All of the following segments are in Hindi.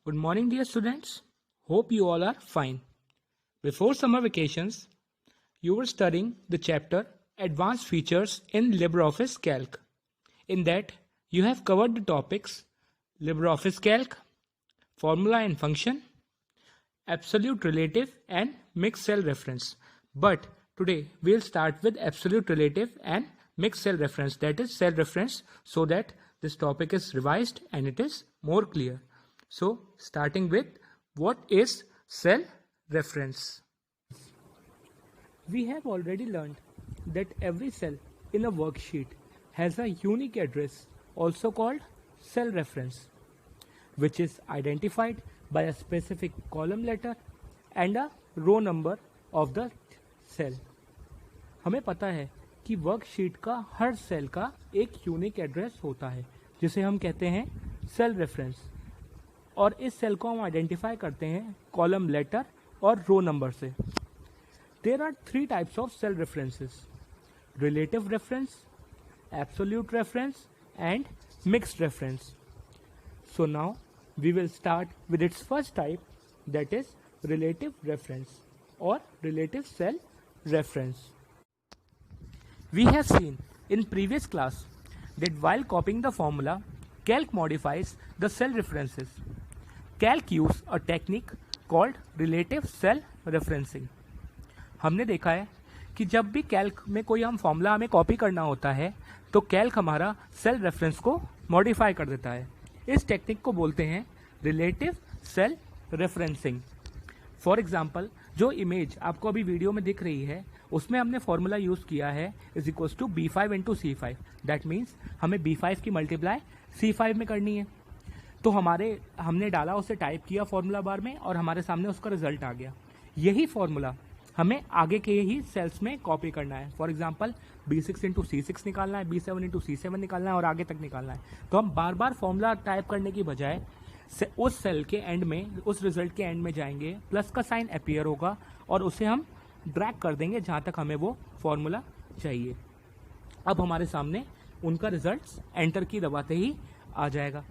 Good morning, dear students. Hope you all are fine. Before summer vacations, you were studying the chapter Advanced Features in LibreOffice Calc. In that, you have covered the topics LibreOffice Calc, Formula and Function, Absolute Relative and Mixed Cell Reference. But today, we'll start with Absolute Relative and Mixed Cell Reference, that is cell reference, so that this topic is revised and it is more clear. So, starting with what is cell reference? We have already learned that every cell in a worksheet has a unique address, also called cell reference, which is identified by a specific column letter and a row number of the cell. हमें पता है कि वर्कशीट का हर सेल का एक यूनिक एड्रेस होता है जिसे हम कहते हैं सेल रेफरेंस, और इस सेल को हम आइडेंटिफाई करते हैं कॉलम लेटर और रो नंबर से. There are 3 types of cell references: relative reference, absolute reference and mixed reference. So now we will start with its first type, that is relative reference or relative cell reference. We have seen in previous class that while copying the formula, Calc modifies the cell references. Calc use a technique called relative cell referencing. हमने देखा है कि जब भी कैल्क में कोई हम फॉर्मूला हमें कॉपी करना होता है तो कैल्क हमारा सेल रेफरेंस को मॉडिफाई कर देता है. इस टेक्निक को बोलते हैं relative cell referencing. For example, जो इमेज आपको अभी वीडियो में दिख रही है उसमें हमने फॉर्मूला यूज किया है is equals to B5 into C5. That means हमें B5 की मल्टीप्लाई C5 में करनी है. तो हमने डाला, उसे टाइप किया फॉर्मूला बार में और हमारे सामने उसका रिजल्ट आ गया. यही फॉर्मूला हमें आगे के ही सेल्स में कॉपी करना है. For example, B6 into C6 निकालना है, B7 इंटू C7 निकालना है और आगे तक निकालना है. तो हम बार बार फॉर्मूला टाइप करने की बजाय उस सेल के एंड में, उस रिजल्ट के एंड में जाएंगे, प्लस का साइन अपीयर होगा और उसे हम ड्रैग कर देंगे जहां तक हमें वो फॉर्मूला चाहिए. अब हमारे सामने उनका रिजल्ट एंटर की दबाते ही आ जाएगा.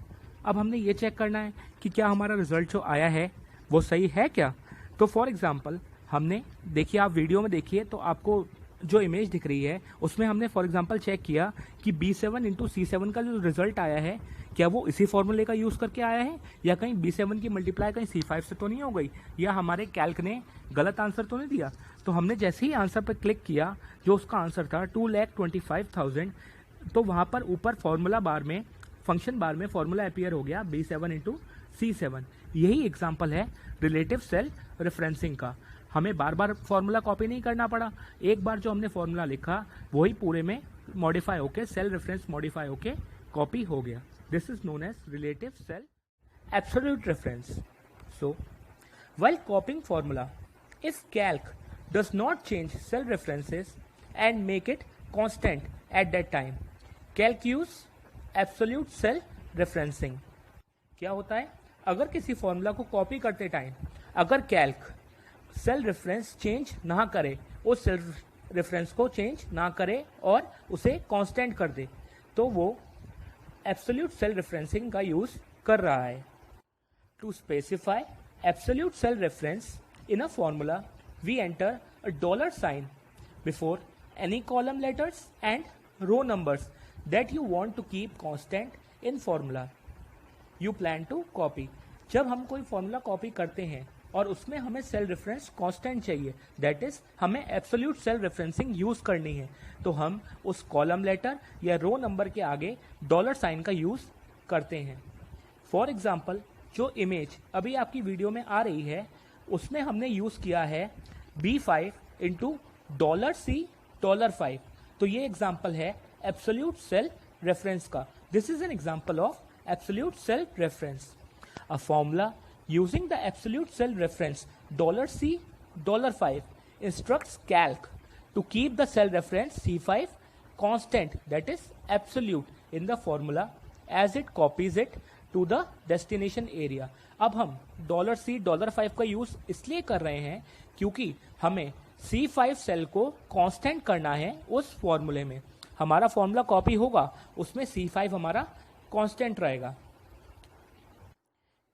अब हमने ये चेक करना है कि क्या हमारा रिजल्ट जो आया है वो सही है क्या. तो फॉर एग्जाम्पल, हमने देखिए, आप वीडियो में देखिए तो आपको जो इमेज दिख रही है उसमें हमने फॉर एग्जांपल चेक किया कि B7 इंटू C7 का जो रिजल्ट आया है क्या वो इसी फॉर्मूले का यूज करके आया है या कहीं B7 की मल्टीप्लाई कहीं C5 से तो नहीं हो गई, या हमारे कैल्क ने गलत आंसर तो नहीं दिया. तो हमने जैसे ही आंसर पर क्लिक किया, जो उसका आंसर था 2,25,000, तो वहां पर ऊपर फॉर्मूला बार में, फंक्शन बार में फॉर्मूला अपीयर हो गया B7 इंटू C7. यही एग्जाम्पल है रिलेटिव सेल रेफरेंसिंग का. हमें बार बार फॉर्मूला कॉपी नहीं करना पड़ा, एक बार जो हमने फॉर्मूला लिखा वही पूरे में मॉडिफाई होके, सेल रेफरेंस मॉडिफाई होके कॉपी हो गया. This is known as relative cell absolute reference. So while copying formula, if calc does not change cell references and make it constant at that time, calc use absolute cell referencing. क्या होता है, अगर किसी फॉर्मूला को कॉपी करते टाइम अगर कैल्क सेल रेफरेंस चेंज ना करे, उस सेल रेफरेंस को चेंज ना करे और उसे कांस्टेंट कर दे, तो वो एब्सोल्यूट सेल रेफरेंसिंग का यूज कर रहा है. To specify absolute cell reference in a formula, we enter a dollar sign before any column letters and row numbers that you want to keep constant in formula you plan to copy. जब हम कोई फॉर्मूला कॉपी करते हैं और उसमें हमें सेल रेफरेंस कांस्टेंट चाहिए, दैट इज हमें एब्सोल्यूट सेल रेफरेंसिंग यूज करनी है, तो हम उस कॉलम लेटर या रो नंबर के आगे डॉलर साइन का यूज करते हैं. फॉर एग्जाम्पल, जो इमेज अभी आपकी वीडियो में आ रही है उसमें हमने यूज किया है B5 इंटू $C$5. तो ये एग्जाम्पल है एब्सोल्यूट सेल रेफरेंस का. This is an example of absolute cell reference. A formula using the absolute cell reference $C$5 instructs calc to keep the cell reference C5 constant, that is absolute, in the formula as it copies it to the destination area. अब हम $C$5 का यूज इसलिए कर रहे हैं क्योंकि हमें C5 सेल को कांस्टेंट करना है उस फॉर्मूले में. हमारा फॉर्मूला कॉपी होगा, उसमें C5 हमारा कांस्टेंट रहेगा.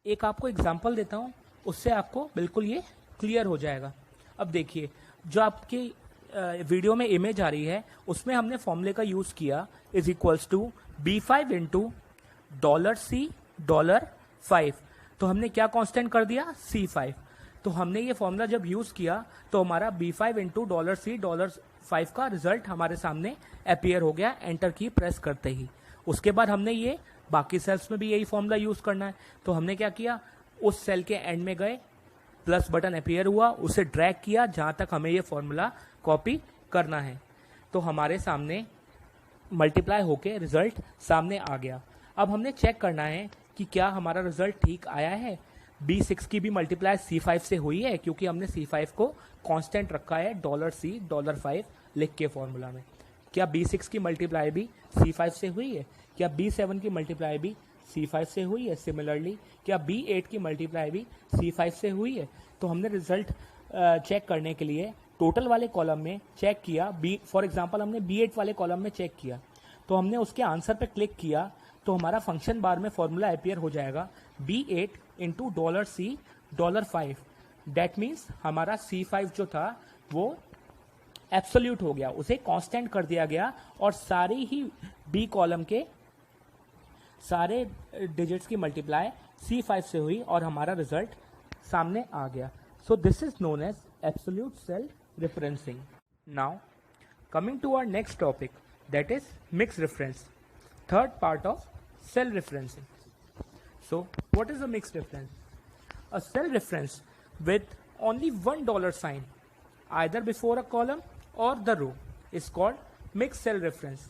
एक आपको एग्जांपल देता हूँ, उससे आपको बिल्कुल ये क्लियर हो जाएगा। अब देखिए, जो आपकी वीडियो में इमेज आ रही है उसमें हमने फॉर्मूले का यूज किया is equals to B5 into $C$5। तो हमने क्या कांस्टेंट कर दिया, C5। तो हमने ये फॉर्मूला जब यूज किया तो हमारा B5 इंटू $C$5 का रिजल्ट हमारे सामने अपीयर हो गया एंटर की प्रेस करते ही। उसके बाद हमने ये बाकी सेल्स में भी यही फॉर्मूला यूज करना है। तो हमने क्या किया, उस सेल के एंड में गए, प्लस बटन अपीयर हुआ, उसे ड्रैग किया जहां तक हमें ये फॉर्मूला कॉपी करना है। तो हमारे सामने मल्टीप्लाई होके रिजल्ट सामने आ गया। अब हमने चेक करना है कि क्या हमारा रिजल्ट ठीक आया है। B6 की भी मल्टीप्लाई C5 से हुई है क्योंकि हमने C5 को कांस्टेंट रखा है $C$5 लिख के फॉर्मूला में। क्या B6 की मल्टीप्लाई भी C5 से हुई है? क्या B7 की मल्टीप्लाई भी C5 से हुई है? सिमिलरली क्या B8 की मल्टीप्लाई भी C5 से हुई है? तो हमने रिजल्ट चेक करने के लिए टोटल वाले कॉलम में चेक किया। फॉर एग्जांपल हमने B8 वाले कॉलम में चेक किया, तो हमने उसके आंसर पे क्लिक किया तो हमारा फंक्शन बार में फॉर्मूला अपीयर हो जाएगा B8 into $C$5। That means हमारा C5 जो था वो एब्सोल्यूट हो गया, उसे कांस्टेंट कर दिया गया और सारी ही B कॉलम के सारे डिजिट्स की मल्टीप्लाई C5 से हुई और हमारा रिजल्ट सामने आ गया। So this is known as absolute cell referencing. Now coming to our next topic, that is mixed reference, third part of cell referencing. So what is a mixed reference? A cell reference with only one dollar sign either before a column or the row is called mixed cell reference.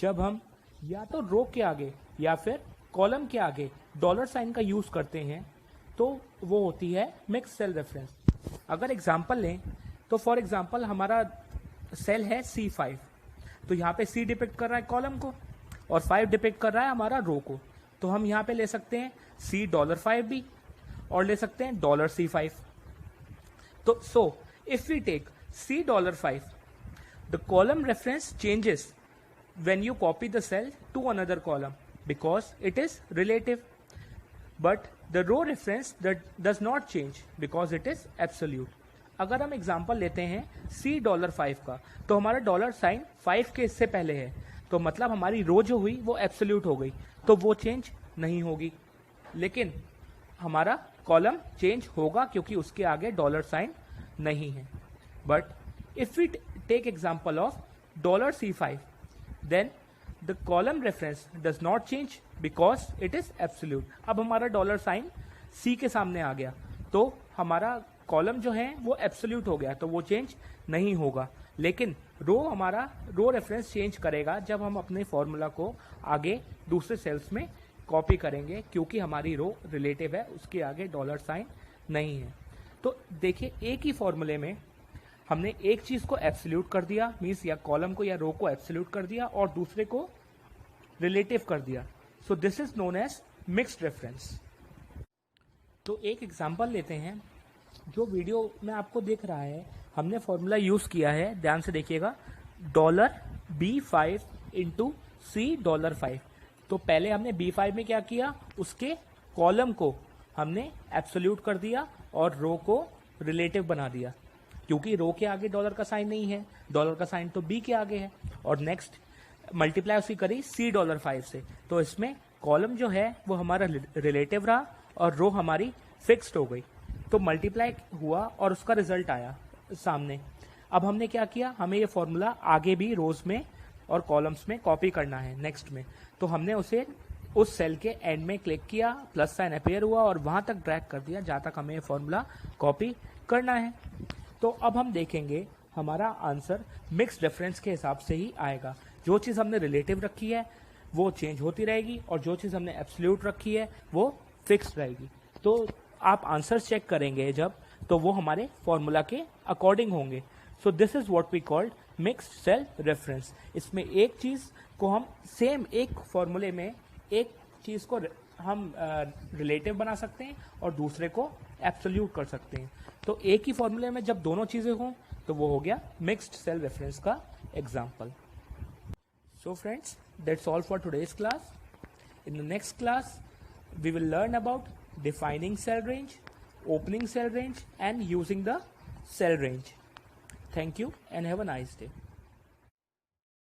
जब हम या तो रो के आगे या फिर कॉलम के आगे डॉलर साइन का यूज करते हैं तो वो होती है मिक्स सेल रेफरेंस। अगर एग्जांपल लें तो फॉर एग्जांपल हमारा सेल है C5, तो यहाँ पे C डिपिक्ट कर रहा है कॉलम को और 5 डिपिक्ट कर रहा है हमारा रो को। तो हम यहाँ पे ले सकते हैं $5 भी और ले सकते हैं $C5। तो so if we take $5, the column reference changes when you copy the cell to another column because it is relative, but the row reference that does not change because it is absolute. अगर हम एग्जांपल लेते हैं $5 का, तो हमारा डॉलर साइन 5 के इससे पहले है, तो मतलब हमारी रो जो हुई वो एब्सोल्यूट हो गई, तो वो चेंज नहीं होगी। लेकिन हमारा कॉलम चेंज होगा क्योंकि उसके आगे डॉलर साइन नहीं है। But if we take example of $C5, then the column reference does not change because it is absolute. अब हमारा डॉलर साइन C के सामने आ गया तो हमारा कॉलम जो है वो एब्सोल्यूट हो गया, तो वो चेंज नहीं होगा। लेकिन हमारा रो रेफरेंस चेंज करेगा जब हम अपने फॉर्मूला को आगे दूसरे सेल्स में कॉपी करेंगे क्योंकि हमारी रो रिलेटिव है, उसके आगे डॉलर साइन नहीं है। तो देखिए, एक ही फॉर्मूले में हमने एक चीज को एब्सोल्यूट कर दिया, मीन्स या कॉलम को या रो को एब्सोल्यूट कर दिया और दूसरे को रिलेटिव कर दिया। So this is known as mixed reference. तो एक एग्जांपल लेते हैं। जो वीडियो में आपको दिख रहा है हमने फॉर्मूला यूज किया है, ध्यान से देखिएगा, $B5 इंटू $C$5। तो पहले हमने B5 में क्या किया, उसके कॉलम को हमने एब्सोल्यूट कर दिया और रो को रिलेटिव बना दिया क्योंकि रो के आगे डॉलर का साइन नहीं है, डॉलर का साइन तो B के आगे है। और नेक्स्ट मल्टीप्लाई उसकी करी $5 से, तो इसमें कॉलम जो है वो हमारा रिलेटिव रहा और रो हमारी फिक्स्ड हो गई। तो मल्टीप्लाई हुआ और उसका रिजल्ट आया सामने। अब हमने क्या किया, हमें ये फॉर्मूला आगे भी रोज में और कॉलम्स में कॉपी करना है नेक्स्ट में। तो हमने उसे उस सेल के एंड में क्लिक किया, प्लस साइन अपीयर हुआ और वहां तक ड्रैग कर दिया जहां तक हमें ये फॉर्मूला कॉपी करना है। तो अब हम देखेंगे हमारा आंसर मिक्स्ड रेफरेंस के हिसाब से ही आएगा। जो चीज़ हमने रिलेटिव रखी है वो चेंज होती रहेगी और जो चीज़ हमने एब्सोल्यूट रखी है वो फिक्स्ड रहेगी। तो आप आंसर चेक करेंगे जब, तो वो हमारे फॉर्मूला के अकॉर्डिंग होंगे। So this is what we called mixed cell reference. इसमें एक चीज़ को हम सेम एक फॉर्मूले में एक चीज़ को हम रिलेटिव बना सकते हैं और दूसरे को एब्सोल्यूट कर सकते हैं। तो एक ही फॉर्मूले में जब दोनों चीजें हों तो वो हो गया मिक्स्ड सेल रेफरेंस का example. So friends, that's all for today's class. In the next class we will learn about defining cell range, opening cell range, and using the cell range. Thank you and have a nice day.